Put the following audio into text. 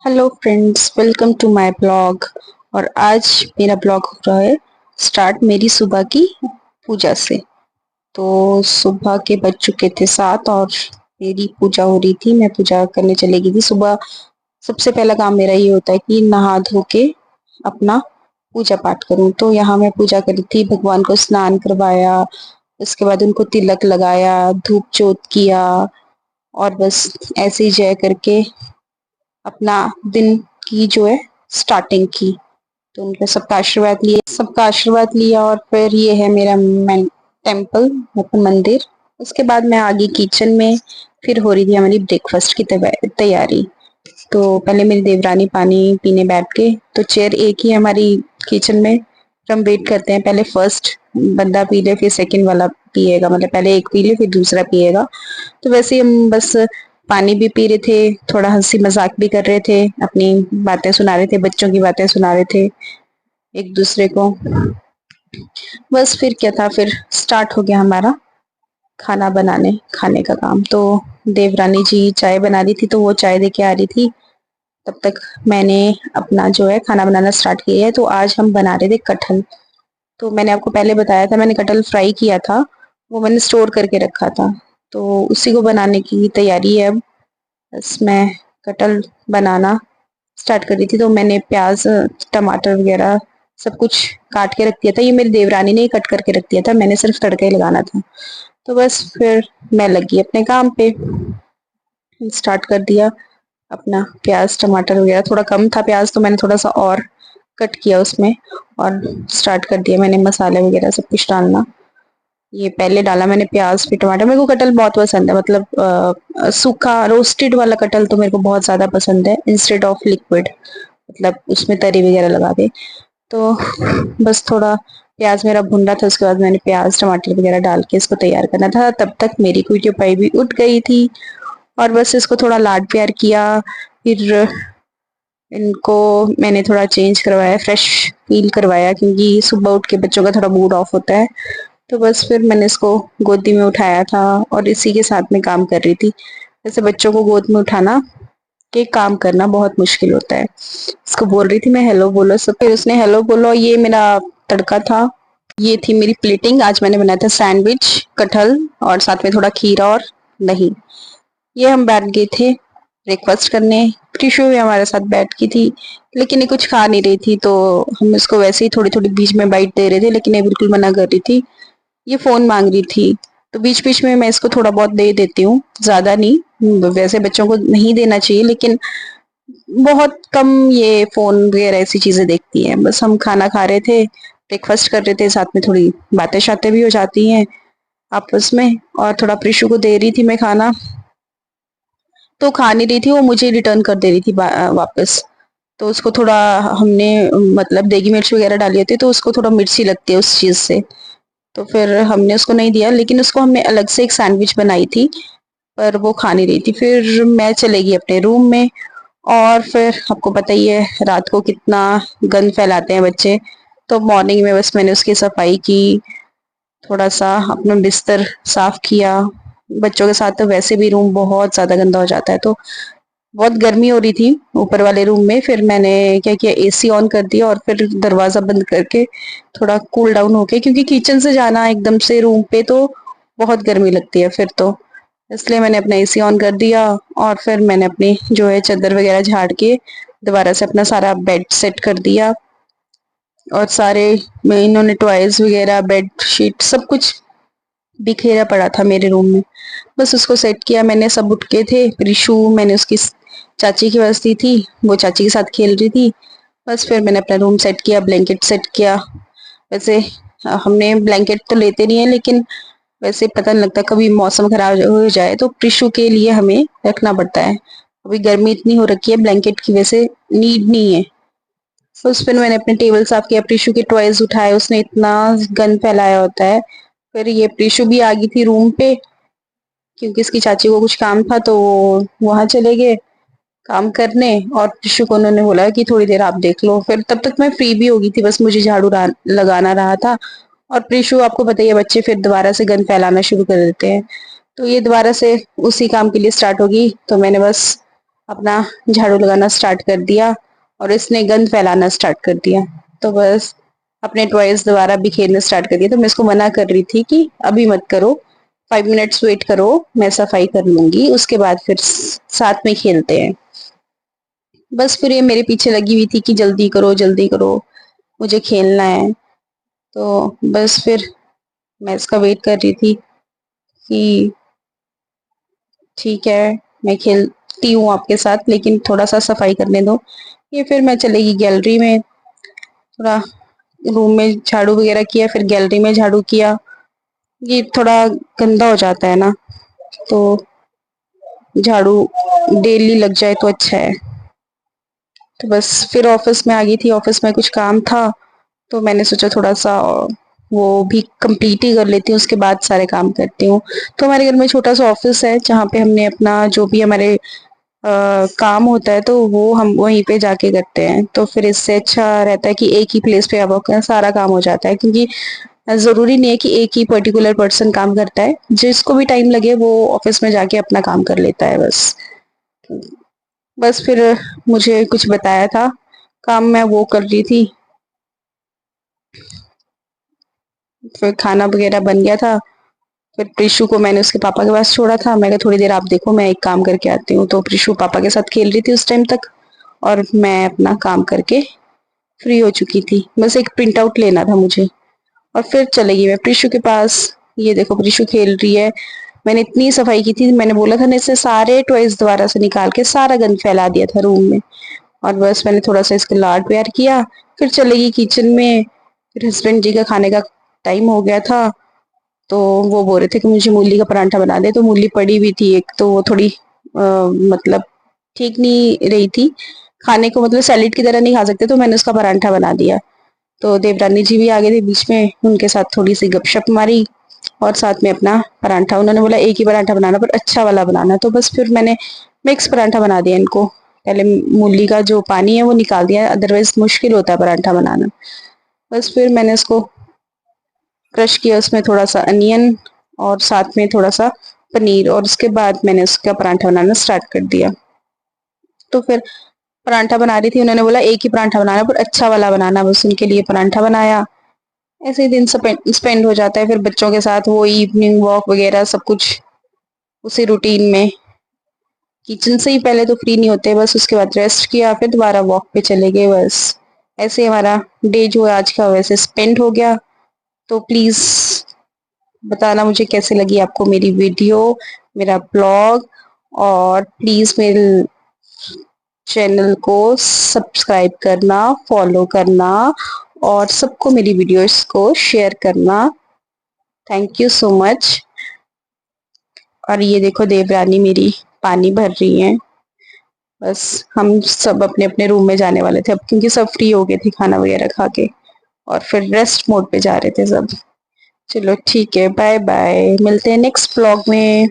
Hello friends, welcome to my blog. और आज मेरा ब्लॉग हो रहा है स्टार्ट मेरी सुबह की पूजा से। तो सुबह के बज चुके थे 7 और मेरी पूजा हो रही थी। मैं पूजा करने चली गई थी सुबह। सबसे पहला काम मेरा ये होता है कि नहा धो के अपना पूजा पाठ करूं। तो यहाँ मैं पूजा करी थी, भगवान को स्नान करवाया, उसके बाद उनको तिलक लगाया, धूप जोत किया और बस ऐसे ही जय करके अपना दिन की जो है स्टार्टिंग की। तो उनका सबका आशीर्वाद लिया और फिर ये है मेरा टेम्पल, मतलब मंदिर। उसके बाद मैं आ गई किचन में। फिर हो रही थी हमारी ब्रेकफास्ट की तैयारी। तो पहले मेरी देवरानी पानी पीने बैठ गए। तो चेयर एक ही है हमारी किचन में। तो हम वेट करते हैं, पहले फर्स्ट बंदा पी ले फिर सेकंड वाला पिएगा, मतलब पहले एक पी ले फिर दूसरा पिएगा। तो वैसे ही हम बस पानी भी पी रहे थे, थोड़ा हंसी मजाक भी कर रहे थे, अपनी बातें सुना रहे थे, बच्चों की बातें सुना रहे थे एक दूसरे को। बस फिर क्या था, फिर स्टार्ट हो गया हमारा खाना बनाने खाने का काम। तो देवरानी जी चाय बना रही थी, तो वो चाय दे के आ रही थी। तब तक मैंने अपना जो है खाना बनाना स्टार्ट किया है। तो आज हम बना रहे थे कटहल। तो मैंने आपको पहले बताया था, मैंने कटहल फ्राई किया था, वो मैंने स्टोर करके रखा था। तो उसी को बनाने की तैयारी है अब। बस मैं कटहल बनाना स्टार्ट कर दी थी। तो मैंने प्याज टमाटर वगैरह सब कुछ काट के रख दिया था। ये मेरी देवरानी ने ही कट करके रख दिया था, मैंने सिर्फ तड़का ही लगाना था। तो बस फिर मैं लगी अपने काम पे। स्टार्ट कर दिया अपना प्याज टमाटर वगैरह। थोड़ा कम था प्याज, तो मैंने थोड़ा सा और कट किया उसमें और स्टार्ट कर दिया मैंने मसाले वगैरह सब कुछ डालना। ये पहले डाला मैंने प्याज फिर टमाटर। मेरे को कटहल बहुत पसंद है, मतलब सूखा रोस्टेड वाला कटहल तो मेरे को बहुत ज्यादा पसंद है, इंस्टेड ऑफ लिक्विड, मतलब उसमें तरी वगैरह लगा के। तो बस थोड़ा प्याज मेरा भुन रहा था, उसके बाद मैंने प्याज टमाटर वगैरह डाल के इसको तैयार करना था। तब तक मेरी क्यूटी पाई भी उठ गई थी और बस इसको थोड़ा लाड प्यार किया। फिर इनको मैंने थोड़ा चेंज करवाया, फ्रेश फील करवाया, क्योंकि सुबह उठ के बच्चों का थोड़ा मूड ऑफ होता है। तो बस फिर मैंने इसको गोदी में उठाया था और इसी के साथ में काम कर रही थी। जैसे बच्चों को गोद में उठाना के काम करना बहुत मुश्किल होता है। इसको बोल रही थी मैं हेलो बोलो, सब फिर उसने हेलो बोलो। ये मेरा तड़का था। ये थी मेरी प्लेटिंग। आज मैंने बनाया था सैंडविच, कटहल और साथ में थोड़ा खीरा और दही। ये हम बैठ गए थे ब्रेकफास्ट करने। प्रीशु भी हमारे साथ बैठ की थी, लेकिन ये कुछ खा नहीं रही थी। तो हम इसको वैसे ही थोड़ी थोड़ी बीच में बाइट दे रहे थे, लेकिन ये बिल्कुल मना कर रही थी। ये फोन मांग रही थी, तो बीच बीच में मैं इसको थोड़ा बहुत दे देती हूँ, ज्यादा नहीं। वैसे बच्चों को नहीं देना चाहिए, लेकिन बहुत कम ये फोन वगैरह ऐसी चीजें देखती है। बस हम खाना खा रहे थे, ब्रेकफास्ट कर रहे थे, साथ में थोड़ी बातें शातें भी हो जाती हैं आपस में। और थोड़ा प्रीशु को दे रही थी मैं खाना। तो खा नहीं रही थी वो, मुझे रिटर्न कर दे रही थी वापस। तो उसको थोड़ा हमने मतलब देगी मिर्च वगैरह डाली होती है, तो उसको थोड़ा मिर्ची लगती है उस चीज से। तो फिर हमने उसको नहीं दिया, लेकिन उसको हमने अलग से एक सैंडविच बनाई थी, पर वो खा नहीं रही थी। फिर मैं चले गई अपने रूम में। और फिर आपको पता ही है रात को कितना गंद फैलाते हैं बच्चे। तो मॉर्निंग में बस मैंने उसकी सफाई की, थोड़ा सा अपना बिस्तर साफ किया। बच्चों के साथ तो वैसे भी रूम बहुत ज्यादा गंदा हो जाता है। तो बहुत गर्मी हो रही थी ऊपर वाले रूम में। फिर मैंने क्या किया, एसी ऑन कर दिया और फिर दरवाजा बंद करके थोड़ा कूल डाउन होके, क्योंकि किचन से जाना एकदम से रूम पे तो बहुत गर्मी लगती है फिर तो, इसलिए मैंने अपना एसी ऑन कर दिया। और फिर मैंने अपनी जो है चादर वगैरह झाड़ के दोबारा से अपना सारा बेड सेट कर दिया। और सारे इन्होंने टॉयज वगैरह बेड शीट सब कुछ बिखेरा पड़ा था मेरे रूम में। बस उसको सेट किया मैंने। सब उठ के थे। रिशु मैंने उसकी चाची की वजह दी थी, वो चाची के साथ खेल रही थी। बस फिर मैंने अपना रूम सेट किया, ब्लैंकेट सेट किया। वैसे हमने ब्लैंकेट तो लेते नहीं है, लेकिन वैसे पता नहीं लगता कभी मौसम खराब हो जाए तो प्रिशु के लिए हमें रखना पड़ता है। अभी गर्मी इतनी हो रखी है, ब्लैंकेट की वैसे नीड नहीं है। तो उस पर मैंने अपने टेबल साफ किया, प्रीशु के टॉयज उठाए, उसने इतना गंद फैलाया होता है। फिर ये प्रीशु भी आ गई थी रूम पे, क्योंकि इसकी चाची को कुछ काम था, तो वो वहां चले गए काम करने। और प्रीशु को उन्होंने बोला कि थोड़ी देर आप देख लो। फिर तब तक मैं फ्री भी हो गई थी, बस मुझे झाड़ू लगाना रहा था। और प्रीशु आपको बताइए, बच्चे फिर दोबारा से गंद फैलाना शुरू कर देते हैं। तो ये दोबारा से उसी काम के लिए स्टार्ट होगी। तो मैंने बस अपना झाड़ू लगाना स्टार्ट कर दिया और इसने गंद फैलाना स्टार्ट कर दिया। तो बस अपने टॉयज दोबारा बिखेरना स्टार्ट कर दिया। तो मैं इसको मना कर रही थी कि अभी मत करो, 5 मिनट्स वेट करो, मैं सफाई कर लूंगी, उसके बाद फिर साथ में खेलते हैं। बस फिर ये मेरे पीछे लगी हुई थी कि जल्दी करो जल्दी करो, मुझे खेलना है। तो बस फिर मैं इसका वेट कर रही थी कि ठीक है मैं खेलती हूँ आपके साथ, लेकिन थोड़ा सा सफाई करने दो। ये फिर मैं चलेगी गैलरी में, थोड़ा रूम में झाड़ू वगैरह किया, फिर गैलरी में झाड़ू किया। ये थोड़ा गंदा हो जाता है ना, तो झाड़ू डेली लग जाए तो अच्छा है। तो बस फिर ऑफिस में आ गई थी, ऑफिस में कुछ काम था तो मैंने सोचा थोड़ा सा वो भी कंप्लीट ही कर लेती हूँ, उसके बाद सारे काम करती हूँ। तो हमारे घर में छोटा सा ऑफिस है जहाँ पे हमने अपना जो भी हमारे काम होता है तो वो हम वहीं पे जाके करते हैं। तो फिर इससे अच्छा रहता है कि एक ही प्लेस पे अब सारा काम हो जाता है, क्योंकि जरूरी नहीं है कि एक ही पर्टिकुलर पर्सन काम करता है, जिसको भी टाइम लगे वो ऑफिस में जाके अपना काम कर लेता है बस। बस फिर मुझे कुछ बताया था काम, मैं वो कर रही थी। फिर खाना वगैरह बन गया था। फिर प्रिशु को मैंने उसके पापा के पास छोड़ा था, मैं कहा थोड़ी देर आप देखो मैं एक काम करके आती हूँ। तो प्रिशु पापा के साथ खेल रही थी उस टाइम तक, और मैं अपना काम करके फ्री हो चुकी थी। बस एक प्रिंट आउट लेना था मुझे और फिर चलेगी मैं प्रिशु के पास। ये देखो प्रिशु खेल रही है। मैंने इतनी सफाई की थी, मैंने बोला था ना, इससे सारे टॉयज दोबारा से निकाल के सारा गंद फैला दिया था रूम में। और बस मैंने थोड़ा सा इसको लाड प्यार किया, फिर चलेगी किचन में। फिर हस्बैंड जी का खाने का टाइम हो गया था, तो वो बोल रहे थे कि मुझे मूली का परांठा बना दे। तो मूली पड़ी हुई थी एक, तो वो थोड़ी मतलब ठीक नहीं रही थी खाने को, मतलब सैलेड की तरह नहीं खा सकते, तो मैंने उसका परांठा बना दिया। तो देवरानी जी भी आ गए थे बीच में, उनके साथ थोड़ी सी गपशप मारी और साथ में अपना परांठा। उन्होंने बोला एक ही परांठा बनाना पर अच्छा वाला बनाना, तो बस फिर मैंने मिक्स परांठा बना दिया इनको। पहले मूली का जो पानी है वो निकाल दिया, अदरवाइज मुश्किल होता है परांठा बनाना। बस फिर मैंने इसको क्रश किया, उसमें थोड़ा सा अनियन और साथ में थोड़ा सा पनीर, और उसके बाद मैंने उसका परांठा बनाना स्टार्ट कर दिया। तो फिर परांठा बना रही थी, उन्होंने बोला एक ही परांठा बनाना पर अच्छा वाला बनाना, बस उनके लिए परांठा बनाया। ऐसे ही दिन स्पेंड हो जाता है, फिर बच्चों के साथ वो इवनिंग वॉक वगैरह सब कुछ उसी रूटीन में। किचन से ही पहले तो फ्री नहीं होते, बस उसके बाद रेस्ट किया, फिर दोबारा वॉक पे चले गए। बस ऐसे हमारा डे जो है आज का वैसे स्पेंड हो गया। तो प्लीज बताना मुझे कैसे लगी आपको मेरी वीडियो, मेरा ब्लॉग। और प्लीज मेरे चैनल को सब्सक्राइब करना, फॉलो करना और सबको मेरी वीडियोस को शेयर करना। Thank you so much. और ये देखो देवरानी मेरी पानी भर रही है। बस हम सब अपने अपने रूम में जाने वाले थे अब, क्योंकि सब फ्री हो गए थे खाना वगैरह खा के, और फिर रेस्ट मोड पे जा रहे थे सब। चलो ठीक है, बाय बाय, मिलते हैं नेक्स्ट ब्लॉग में।